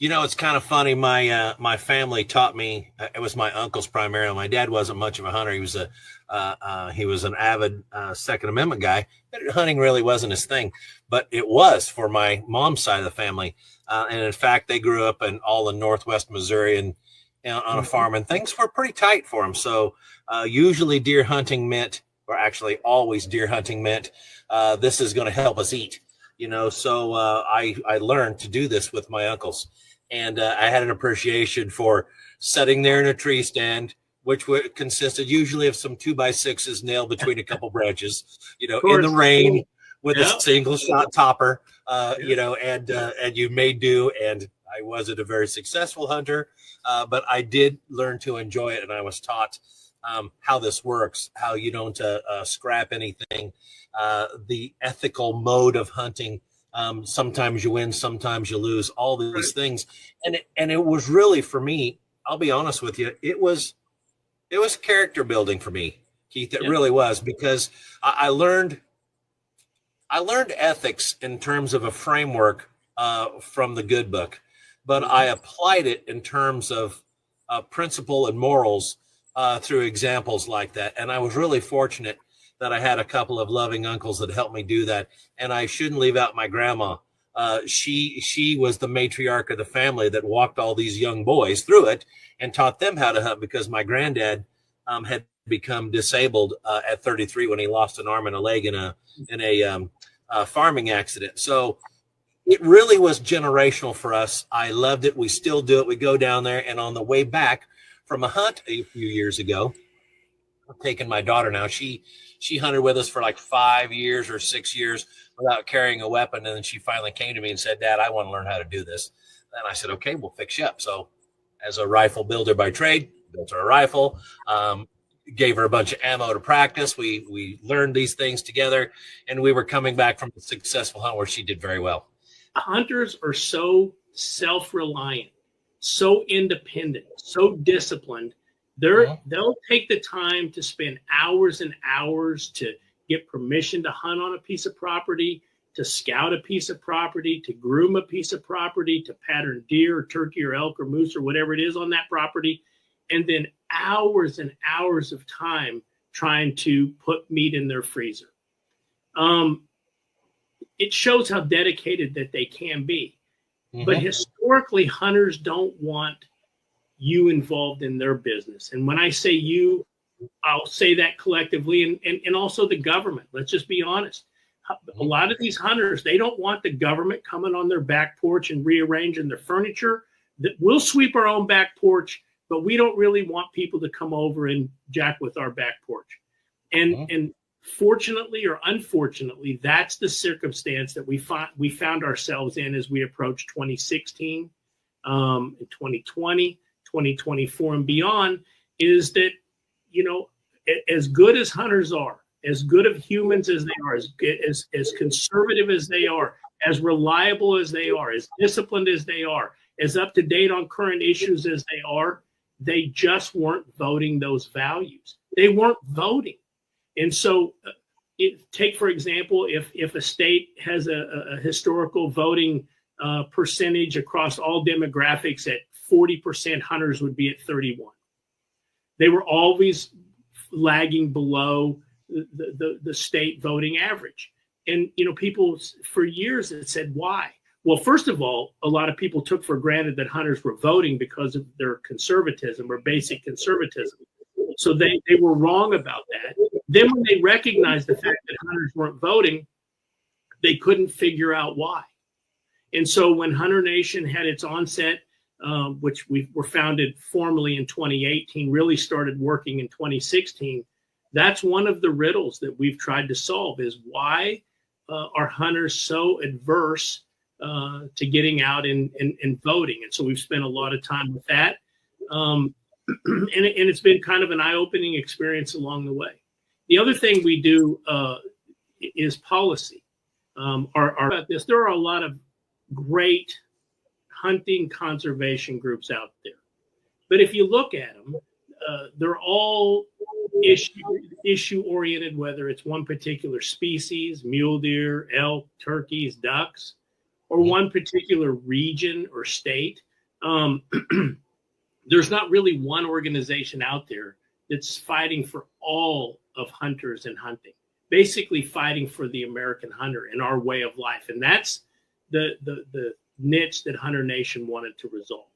It's kind of funny. My family taught me. It was my uncles primarily. My dad wasn't much of a hunter. He was an avid Second Amendment guy. But hunting really wasn't his thing, but it was for my mom's side of the family. And in fact, they grew up in all in Northwest Missouri and on a farm, and things were pretty tight for them. So usually deer hunting meant, or actually always deer hunting meant, this is going to help us eat. So I learned to do this with my uncles, and I had an appreciation for sitting there in a tree stand, which consisted usually of some 2x6s nailed between a couple branches, in the rain with a single shot topper, and you may do. And I wasn't a very successful hunter, but I did learn to enjoy it, and I was taught how this works, how you don't scrap anything, the ethical mode of hunting. Sometimes you win, sometimes you lose, all these things. And it was really, for me, I'll be honest with you, it was character building for me, Keith. It really was, because I learned ethics in terms of a framework from the good book, but I applied it in terms of principle and morals through examples like that. And I was really fortunate that I had a couple of loving uncles that helped me do that. And I shouldn't leave out my grandma. She was the matriarch of the family that walked all these young boys through it and taught them how to hunt, because my granddad had become disabled at 33 when he lost an arm and a leg in a farming accident. So it really was generational for us. I loved it. We still do it. We go down there, and on the way back from a hunt a few years ago, I'm taking my daughter now. She hunted with us for like 5 years or 6 years without carrying a weapon. And then she finally came to me and said, "Dad, I want to learn how to do this." And I said, "Okay, we'll fix you up." So as a rifle builder by trade, built her a rifle, gave her a bunch of ammo to practice. We learned these things together, and we were coming back from a successful hunt where she did very well. Hunters are so self-reliant, so independent, so disciplined. They'll take the time to spend hours and hours to get permission to hunt on a piece of property, to scout a piece of property, to groom a piece of property, to pattern deer or turkey or elk or moose or whatever it is on that property, and then hours and hours of time trying to put meat in their freezer. It shows how dedicated that they can be. But historically, hunters don't want you involved in their business. And when I say you, I'll say that collectively, and also the government. Let's just be honest. A lot of these hunters, they don't want the government coming on their back porch and rearranging their furniture. That we'll sweep our own back porch, but we don't really want people to come over and jack with our back porch. And fortunately or unfortunately, that's the circumstance that we found ourselves in as we approached 2016, 2020, 2024 and beyond, is that, as good as hunters are, as good of humans as they are, as conservative as they are, as reliable as they are, as disciplined as they are, as up to date on current issues as they are, they just weren't voting those values. They weren't voting. And so take, for example, if a state has a historical voting percentage across all demographics at 40%, hunters would be at 31. They were always lagging below the state voting average. And, people for years had said, why? Well, first of all, a lot of people took for granted that hunters were voting because of their conservatism or basic conservatism. So they were wrong about that. Then when they recognized the fact that hunters weren't voting, they couldn't figure out why. And so when Hunter Nation had its onset, which we were founded formally in 2018, really started working in 2016, that's one of the riddles that we've tried to solve, is why are hunters so adverse to getting out and voting? And so we've spent a lot of time with that. And it's been kind of an eye-opening experience along the way. The other thing we do is policy. About this, there are a lot of great hunting conservation groups out there, but if you look at them, they're all issue-oriented, whether it's one particular species, mule deer, elk, turkeys, ducks, or one particular region or state. um, there's not really one organization out there that's fighting for all of hunters and hunting, basically fighting for the American hunter and our way of life. And that's the niche that Hunter Nation wanted to resolve.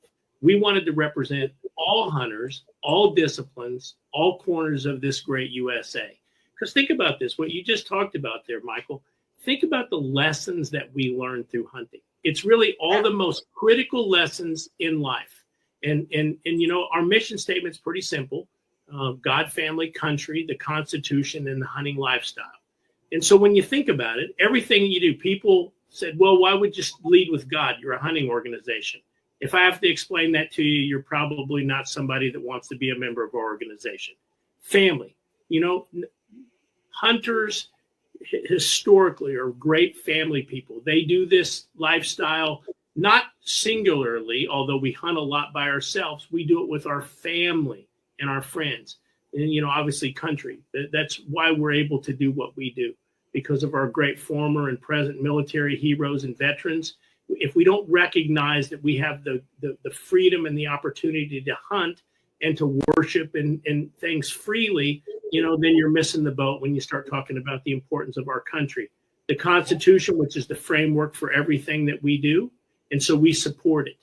We wanted to represent all hunters, all disciplines, all corners of this great USA. Because think about this, what you just talked about there, Michael. Think about the lessons that we learned through hunting. It's really all the most critical lessons in life. And you know, our mission statement is pretty simple. God, family, country, the Constitution, and the hunting lifestyle. And so when you think about it, everything you do, people said, well, why would you just lead with God? You're a hunting organization. If I have to explain that to you, you're probably not somebody that wants to be a member of our organization. Family, you know, hunters historically are great family people. They do this lifestyle, not singularly, although we hunt a lot by ourselves. We do it with our family and our friends. And, you know, obviously country. That's why we're able to do what we do, because of our great former and present military heroes and veterans. If we don't recognize that we have the freedom and the opportunity to hunt and to worship and things freely, you know, then you're missing the boat when you start talking about the importance of our country. The Constitution, which is the framework for everything that we do. And so we support it.